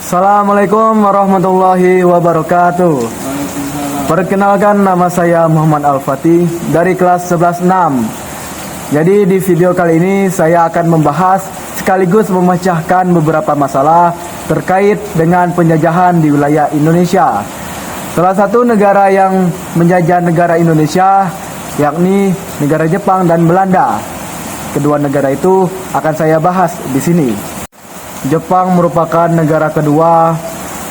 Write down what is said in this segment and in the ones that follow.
Assalamualaikum warahmatullahi wabarakatuh. Perkenalkan, nama saya Muhammad Al-Fatih dari kelas 11-6. Jadi di video kali ini saya akan membahas sekaligus memecahkan beberapa masalah terkait dengan penjajahan di wilayah Indonesia. Salah satu negara yang menjajah negara Indonesia yakni negara Jepang dan Belanda. Kedua negara itu akan saya bahas di sini. Jepang merupakan negara kedua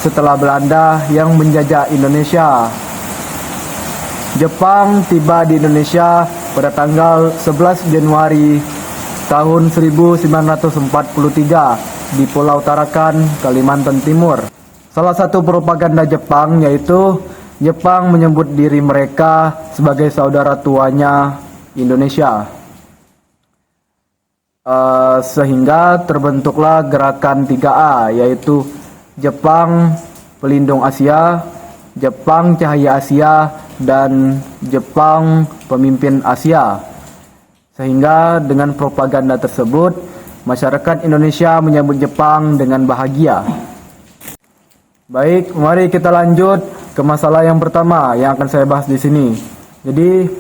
setelah Belanda yang menjajah Indonesia. Jepang tiba di Indonesia pada tanggal 11 Januari tahun 1943 di Pulau Tarakan, Kalimantan Timur. Salah satu propaganda Jepang yaitu Jepang menyebut diri mereka sebagai saudara tuanya Indonesia. Sehingga terbentuklah gerakan 3A, yaitu Jepang Pelindung Asia, Jepang Cahaya Asia, dan Jepang Pemimpin Asia. Sehingga dengan propaganda tersebut, masyarakat Indonesia menyambut Jepang dengan bahagia. Baik, mari kita lanjut ke masalah yang pertama yang akan saya bahas di sini. Jadi,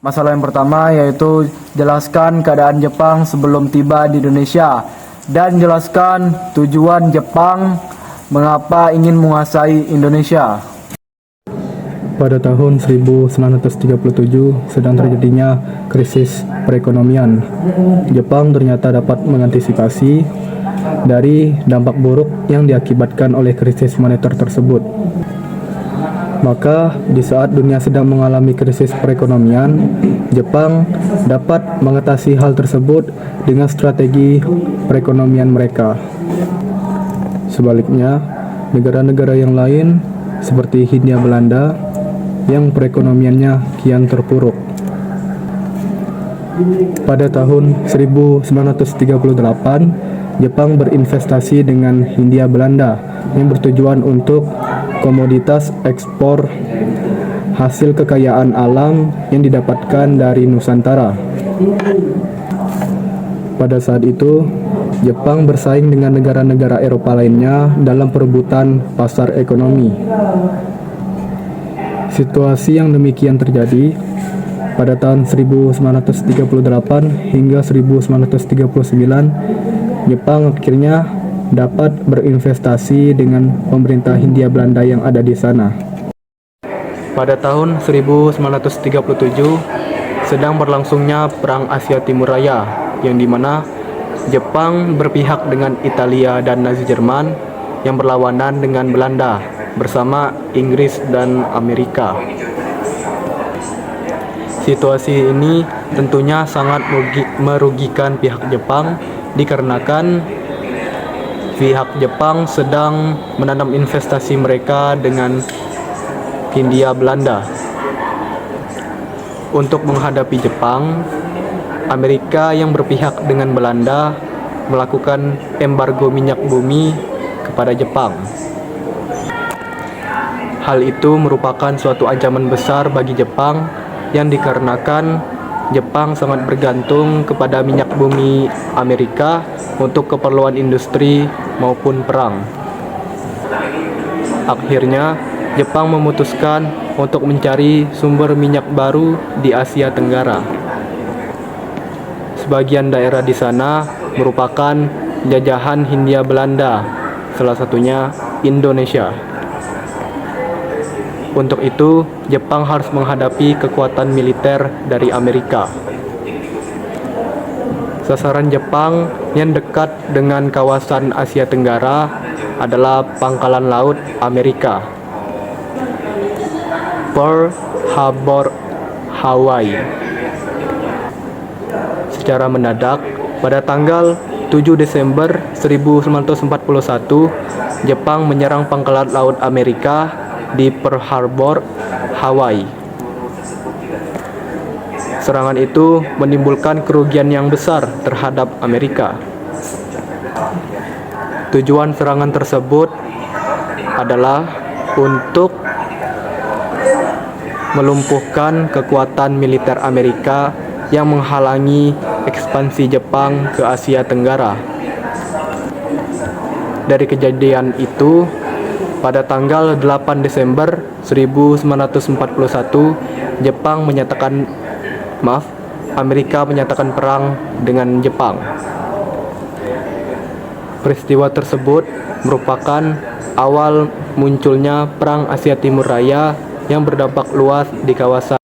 masalah yang pertama yaitu jelaskan keadaan Jepang sebelum tiba di Indonesia dan jelaskan tujuan Jepang mengapa ingin menguasai Indonesia. Pada tahun 1937 sedang terjadinya krisis perekonomian. Jepang ternyata dapat mengantisipasi dari dampak buruk yang diakibatkan oleh krisis moneter tersebut. Maka di saat dunia sedang mengalami krisis perekonomian, Jepang dapat mengatasi hal tersebut dengan strategi perekonomian mereka. Sebaliknya, negara-negara yang lain seperti Hindia Belanda yang perekonomiannya kian terpuruk. Pada tahun 1938, Jepang berinvestasi dengan Hindia Belanda yang bertujuan untuk komoditas ekspor hasil kekayaan alam yang didapatkan dari Nusantara. Pada saat itu, Jepang bersaing dengan negara-negara Eropa lainnya dalam perebutan pasar ekonomi. Situasi yang demikian terjadi pada tahun 1938 hingga 1939, Jepang akhirnya dapat berinvestasi dengan pemerintah Hindia Belanda yang ada di sana. Pada tahun 1937 sedang berlangsungnya Perang Asia Timur Raya, yang dimana Jepang berpihak dengan Italia dan Nazi Jerman yang berlawanan dengan Belanda bersama Inggris dan Amerika. Situasi ini tentunya sangat merugikan pihak Jepang dikarenakan pihak Jepang sedang menanam investasi mereka dengan Hindia Belanda. Untuk menghadapi Jepang, Amerika yang berpihak dengan Belanda melakukan embargo minyak bumi kepada Jepang. Hal itu merupakan suatu ancaman besar bagi Jepang yang dikarenakan Jepang sangat bergantung kepada minyak bumi Amerika untuk keperluan industri maupun perang. Akhirnya, Jepang memutuskan untuk mencari sumber minyak baru di Asia Tenggara. Sebagian daerah di sana merupakan jajahan Hindia Belanda, salah satunya Indonesia. Untuk itu, Jepang harus menghadapi kekuatan militer dari Amerika. Sasaran Jepang yang dekat dengan kawasan Asia Tenggara adalah pangkalan laut Amerika, Pearl Harbor, Hawaii. Secara mendadak, pada tanggal 7 Desember 1941, Jepang menyerang pangkalan laut Amerika di Pearl Harbor, Hawaii. Serangan itu menimbulkan kerugian yang besar terhadap Amerika. Tujuan serangan tersebut adalah untuk melumpuhkan kekuatan militer Amerika yang menghalangi ekspansi Jepang ke Asia Tenggara. dari kejadian itu, pada tanggal 8 Desember 1941, Amerika menyatakan perang dengan Jepang. Peristiwa tersebut merupakan awal munculnya Perang Asia Timur Raya yang berdampak luas di kawasan.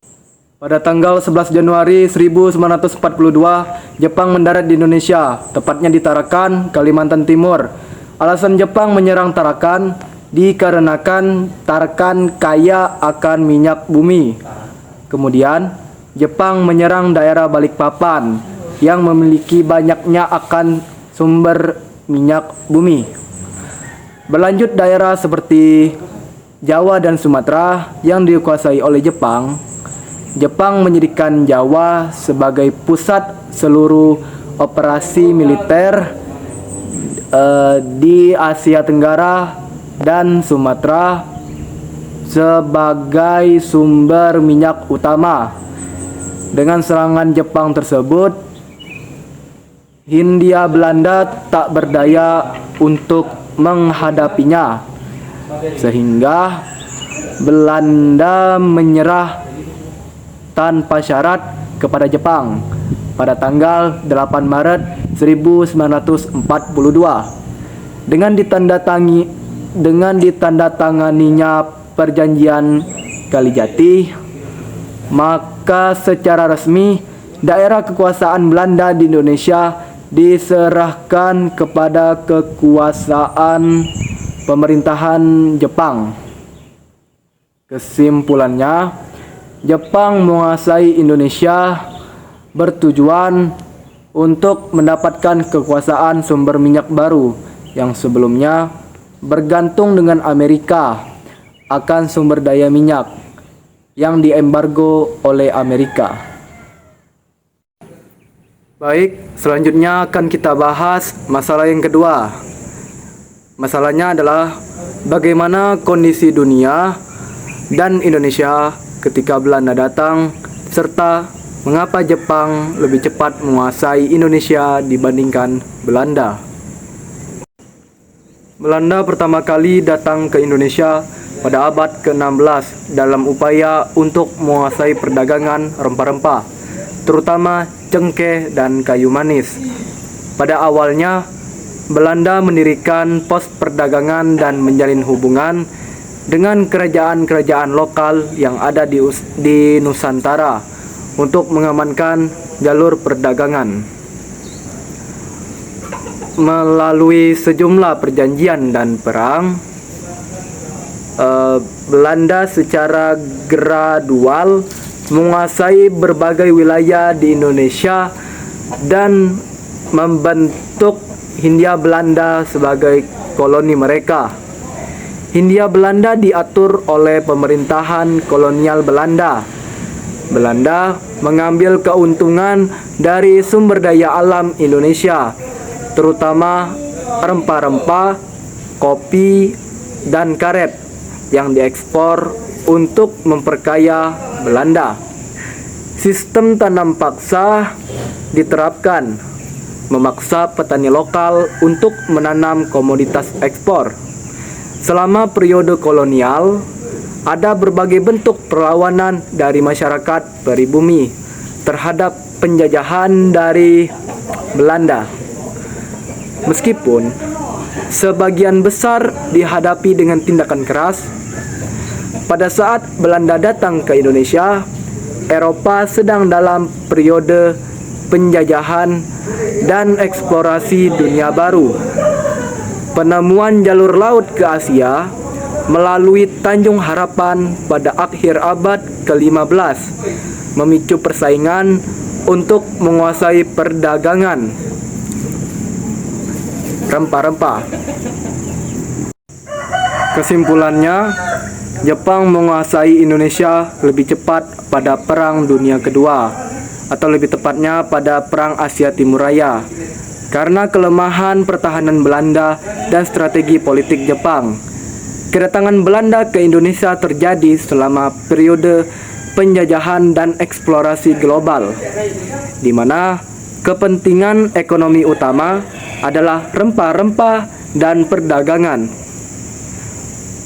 Pada tanggal 11 Januari 1942, Jepang mendarat di Indonesia, tepatnya di Tarakan, Kalimantan Timur. Alasan Jepang menyerang Tarakan dikarenakan Tarakan kaya akan minyak bumi. Kemudian, Jepang menyerang daerah Balikpapan yang memiliki banyaknya akan sumber minyak bumi. Berlanjut daerah seperti Jawa dan Sumatera yang dikuasai oleh Jepang. Jepang menjadikan Jawa sebagai pusat seluruh operasi militer di Asia Tenggara dan Sumatera sebagai sumber minyak utama. Dengan serangan Jepang tersebut, Hindia Belanda tak berdaya untuk menghadapinya, sehingga Belanda menyerah tanpa syarat kepada Jepang pada tanggal 8 Maret 1942 dengan ditandatanganinya Perjanjian Kalijati. Maka secara resmi daerah kekuasaan Belanda di Indonesia diserahkan kepada kekuasaan pemerintahan Jepang. Kesimpulannya, Jepang menguasai Indonesia bertujuan untuk mendapatkan kekuasaan sumber minyak baru yang sebelumnya bergantung dengan Amerika akan sumber daya minyak yang diembargo oleh Amerika. Baik, selanjutnya akan kita bahas masalah yang kedua. Masalahnya adalah bagaimana kondisi dunia dan Indonesia ketika Belanda datang, serta mengapa Jepang lebih cepat menguasai Indonesia dibandingkan Belanda. Belanda pertama kali datang ke Indonesia pada abad ke-16 dalam upaya untuk menguasai perdagangan rempah-rempah, terutama cengkeh dan kayu manis. Pada awalnya, Belanda mendirikan pos perdagangan dan menjalin hubungan dengan kerajaan-kerajaan lokal yang ada di Nusantara untuk mengamankan jalur perdagangan. Melalui sejumlah perjanjian dan perang, Belanda secara gradual menguasai berbagai wilayah di Indonesia dan membentuk Hindia Belanda sebagai koloni mereka. Hindia Belanda diatur oleh pemerintahan kolonial Belanda. Belanda mengambil keuntungan dari sumber daya alam Indonesia, terutama rempah-rempah, kopi, dan karet yang diekspor untuk memperkaya Belanda. Sistem tanam paksa diterapkan, memaksa petani lokal untuk menanam komoditas ekspor. Selama periode kolonial, ada berbagai bentuk perlawanan dari masyarakat pribumi terhadap penjajahan dari Belanda. Meskipun sebagian besar dihadapi dengan tindakan keras, pada saat Belanda datang ke Indonesia, Eropa sedang dalam periode penjajahan dan eksplorasi dunia baru. Penemuan jalur laut ke Asia melalui Tanjung Harapan pada akhir abad ke-15 memicu persaingan untuk menguasai perdagangan rempah-rempah. Kesimpulannya, Jepang menguasai Indonesia lebih cepat pada Perang Dunia Kedua, atau lebih tepatnya pada Perang Asia Timur Raya, karena kelemahan pertahanan Belanda dan strategi politik Jepang. Kedatangan Belanda ke Indonesia terjadi selama periode penjajahan dan eksplorasi global, di mana kepentingan ekonomi utama adalah rempah-rempah dan perdagangan.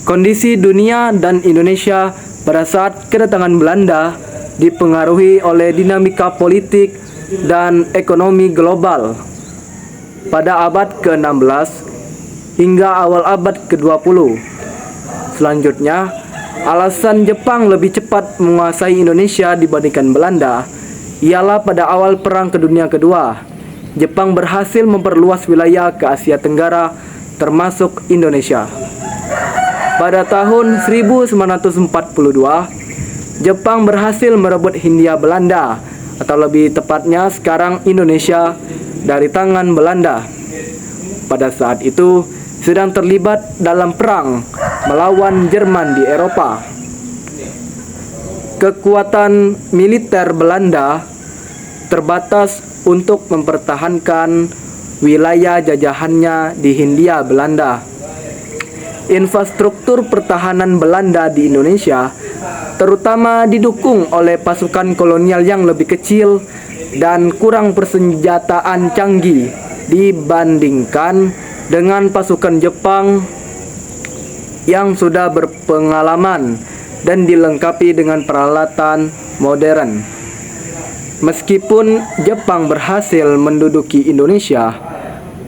Kondisi dunia dan Indonesia pada saat kedatangan Belanda dipengaruhi oleh dinamika politik dan ekonomi global. Pada abad ke-16 hingga awal abad ke-20. Selanjutnya, alasan Jepang lebih cepat menguasai Indonesia dibandingkan Belanda ialah pada awal Perang Dunia Kedua, Jepang berhasil memperluas wilayah ke Asia Tenggara termasuk Indonesia. Pada tahun 1942, Jepang berhasil merebut Hindia Belanda, atau lebih tepatnya sekarang Indonesia, dari tangan Belanda. Pada saat itu sedang terlibat dalam perang melawan Jerman di Eropa. Kekuatan militer Belanda terbatas untuk mempertahankan wilayah jajahannya di Hindia Belanda. Infrastruktur pertahanan Belanda di Indonesia terutama didukung oleh pasukan kolonial yang lebih kecil dan kurang persenjataan canggih dibandingkan dengan pasukan Jepang yang sudah berpengalaman dan dilengkapi dengan peralatan modern. Meskipun Jepang berhasil menduduki Indonesia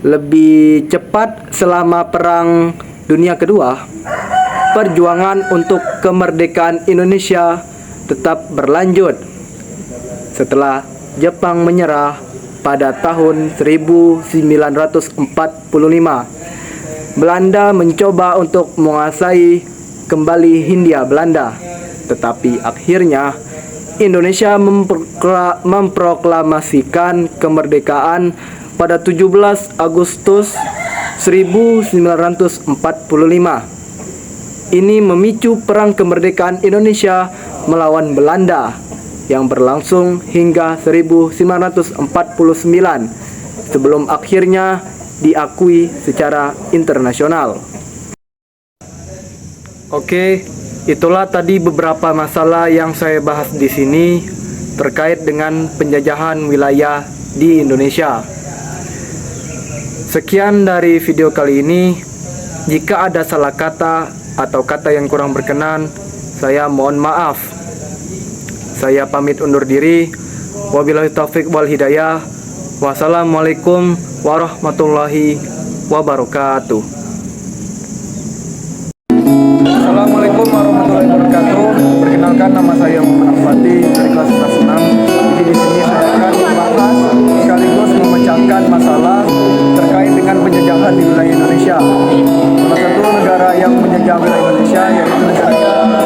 lebih cepat selama Perang Dunia Kedua, perjuangan untuk kemerdekaan Indonesia tetap berlanjut. Setelah Jepang menyerah pada tahun 1945, Belanda mencoba untuk menguasai kembali Hindia Belanda, tetapi akhirnya Indonesia memproklamasikan kemerdekaan pada 17 Agustus 1945. Ini memicu Perang Kemerdekaan Indonesia melawan Belanda yang berlangsung hingga 1949 sebelum akhirnya diakui secara internasional. Oke, itulah tadi beberapa masalah yang saya bahas di sini terkait dengan penjajahan wilayah di Indonesia. Sekian dari video kali ini. Jika ada salah kata atau kata yang kurang berkenan, saya mohon maaf. Saya pamit undur diri. Wabillahi taufik wal hidayah. Wassalamualaikum warahmatullahi wabarakatuh. Assalamualaikum warahmatullahi wabarakatuh. Perkenalkan, nama saya Muhammad Fatih dari kelas 6. Jadi di sini saya akan membahas sekaligus memecahkan masalah terkait dengan penjajahan di wilayah Indonesia. Salah satu negara yang menjajah wilayah Indonesia yaitu negara Belanda.